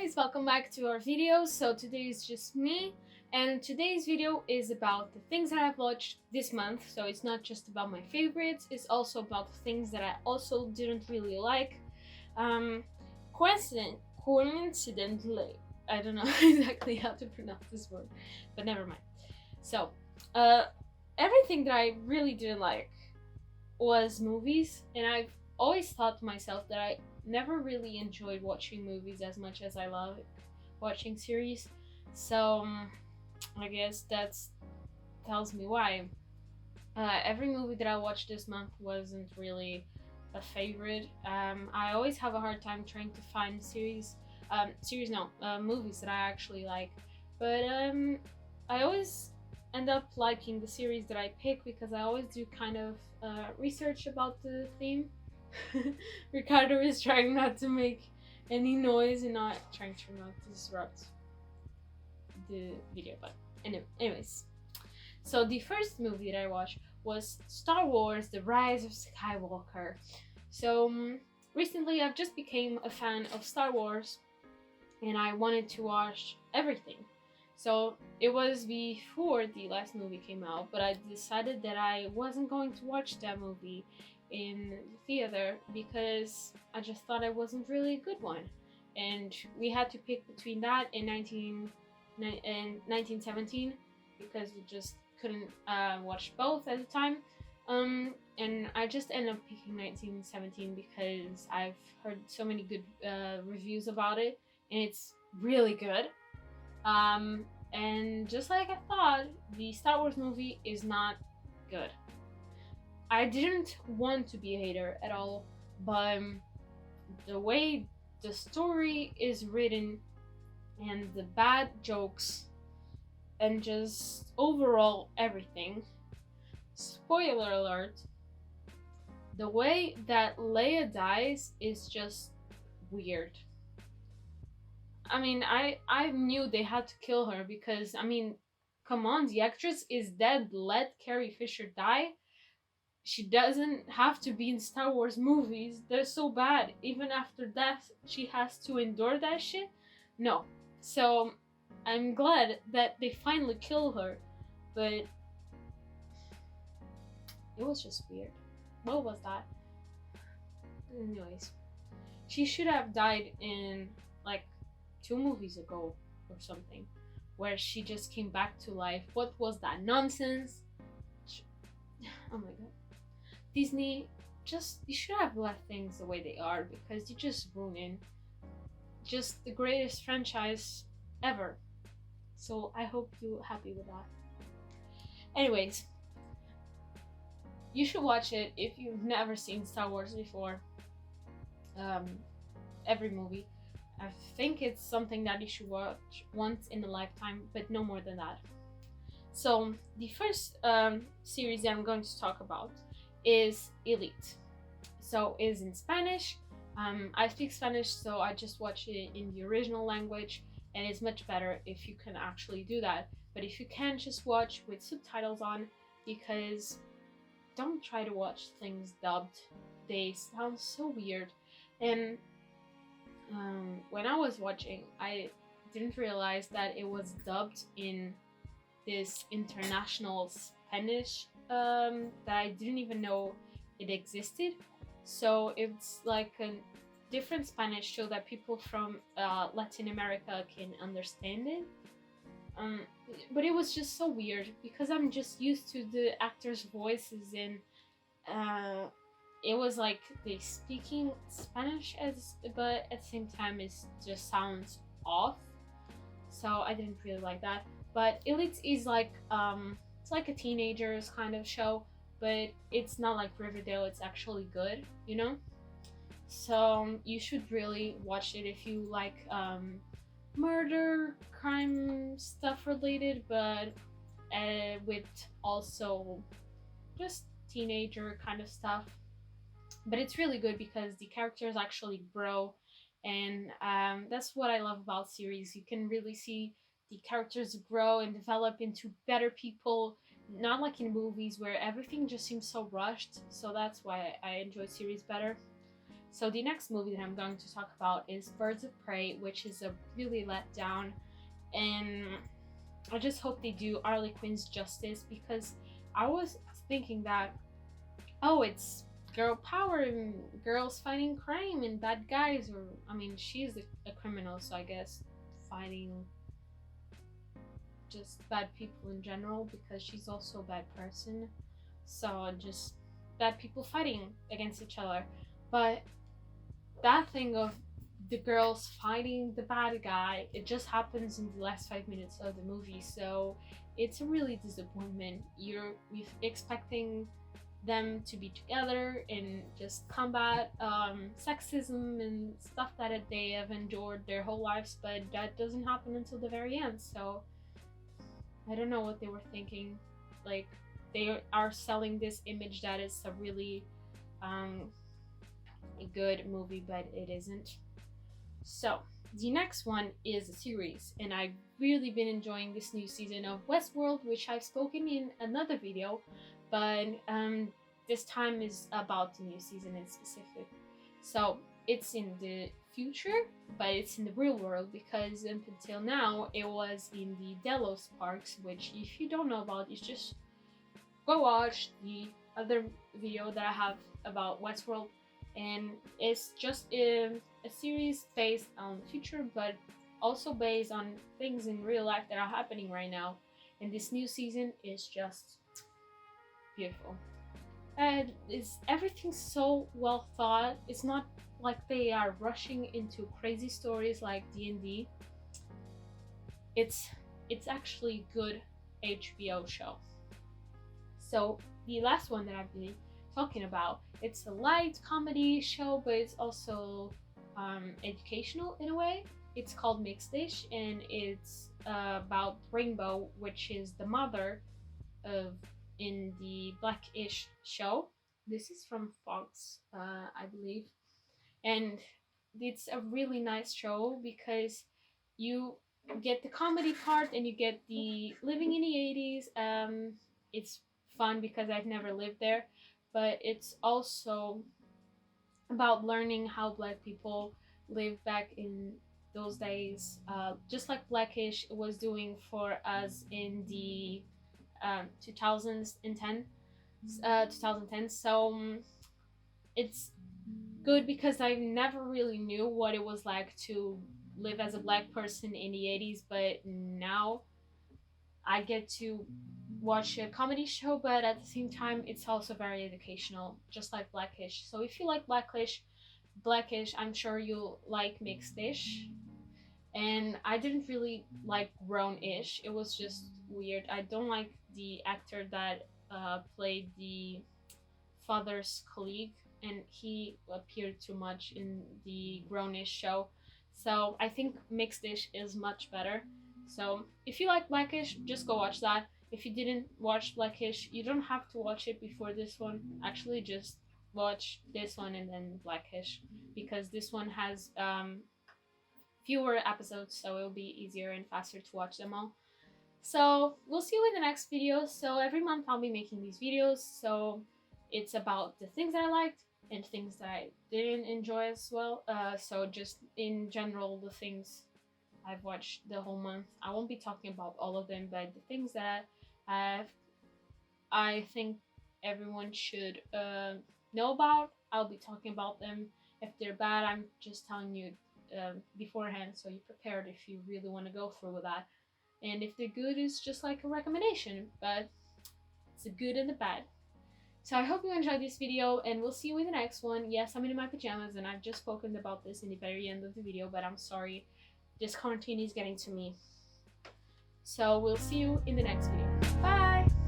guys, welcome back to our video. So today is just me, and today's video is about the things that I've watched this month. So it's not just about my favorites, it's also about the things that I also didn't really like. um Coincidentally, I don't know exactly how to pronounce this word, but never mind. So uh everything that I really didn't like was movies, and I've always thought to myself that I never really enjoyed watching movies as much as I love watching series. So I guess that's tells me why. Every movie that I watched this month wasn't really a favorite. I always have a hard time trying to find movies that I actually like. But I always end up liking the series that I pick because I always do kind of research about the theme. Ricardo is trying not to make any noise and not trying to not disrupt the video, but anyways. So the first movie that I watched was Star Wars: The Rise of Skywalker. So recently I've just became a fan of Star Wars, and I wanted to watch everything. So it was before the last movie came out, but I decided that I wasn't going to watch that movie in the theater because I just thought it wasn't really a good one. And we had to pick between that and 1917 because we just couldn't watch both at the time. And I just ended up picking 1917 because I've heard so many good reviews about it, and it's really good. And just like I thought, the Star Wars movie is not good. I didn't want to be a hater at all, but the way the story is written and the bad jokes and just overall everything. Spoiler alert, the way that Leia dies is just weird. I mean, I knew they had to kill her because, I mean, come on, the actress is dead. Let Carrie Fisher die. She doesn't have to be in Star Wars movies. They're so bad. Even after death, she has to endure that shit. No. So I'm glad that they finally kill her, but it was just weird. What was that? Anyways, she should have died in like 2 movies ago or something, where she just came back to life. What was that nonsense? Oh my god. Disney, just you should have left things the way they are because you just ruined just the greatest franchise ever. So I hope you're happy with that. Anyways, you should watch it if you've never seen Star Wars before. Um, every movie. I think it's something that you should watch once in a lifetime, but no more than that. So the first series that I'm going to talk about is Elite. So it is in Spanish. I speak Spanish, so I just watch it in the original language, and it's much better if you can actually do that. But if you can, just watch with subtitles on, because don't try to watch things dubbed. They sound so weird. And when I was watching, I didn't realize that it was dubbed in this international Spanish that I didn't even know it existed. So it's like a different Spanish so that people from Latin America can understand it. But it was just so weird because I'm just used to the actors' voices, and it was like they speaking Spanish but at the same time it just sounds off. So I didn't really like that. But Elite is like it's like a teenagers kind of show, but it's not like Riverdale. It's actually good, you know. So you should really watch it if you like murder, crime stuff related, but with also just teenager kind of stuff. But it's really good because the characters actually grow, and that's what I love about series. You can really see the characters grow and develop into better people, not like in movies where everything just seems so rushed. So that's why I enjoy series better. So the next movie that I'm going to talk about is Birds of Prey, which is a really letdown, and I just hope they do Harley Quinn's justice, because I was thinking that, oh, it's girl power and girls fighting crime and bad guys, or I mean, she's a criminal, so I guess fighting just bad people in general, because she's also a bad person. So just bad people fighting against each other. But that thing of the girls fighting the bad guy, it just happens in the last 5 minutes of the movie, so it's a really disappointment. You're expecting them to be together and just combat sexism and stuff that they have endured their whole lives, but that doesn't happen until the very end. So I don't know what they were thinking. Like, they are selling this image that it's a really a good movie, but it isn't. So the next one is a series, and I've really been enjoying this new season of Westworld, which I've spoken in another video, but this time is about the new season in specific. So it's in the future, but it's in the real world, because up until now it was in the Delos parks, which if you don't know about, you just go watch the other video that I have about Westworld, and it's just a series based on the future, but also based on things in real life that are happening right now. And this new season is just beautiful. And everything's so well thought. It's not like they are rushing into crazy stories like D&D. It's actually a good HBO show. So the last one that I've been talking about, it's a light comedy show, but it's also educational in a way. It's called Mixedish, and it's about Rainbow, which is the mother of in the Blackish show. This is from Fox, I believe, and it's a really nice show because you get the comedy part and you get the living in the 80s. It's fun because I've never lived there, but it's also about learning how Black people lived back in those days, just like Blackish was doing for us in the 2010. So it's good because I never really knew what it was like to live as a Black person in the 80s, but now I get to watch a comedy show, but at the same time it's also very educational, just like Blackish. So if you like Blackish, I'm sure you'll like Mixedish. And I didn't really like Grown-ish. It was just weird. I don't like the actor that played the father's colleague, and he appeared too much in the Grown-ish show. So I think Mixedish is much better. So if you like Blackish, just go watch that. If you didn't watch Blackish, you don't have to watch it before this one. Actually, just watch this one and then Blackish, because this one has fewer episodes, so it'll be easier and faster to watch them all. So we'll see you in the next video. So every month I'll be making these videos, so it's about the things that I liked and things that I didn't enjoy as well. So just in general, the things I've watched the whole month. I won't be talking about all of them, but the things that I think everyone should know about, I'll be talking about them. If they're bad, I'm just telling you beforehand, so you're prepared if you really want to go through with that. And if they're good, it's just like a recommendation, but it's a good and the bad. So I hope you enjoyed this video, and we'll see you in the next one. Yes, I'm in my pajamas, and I've just spoken about this in the very end of the video, but I'm sorry. This quarantine is getting to me. So we'll see you in the next video. Bye!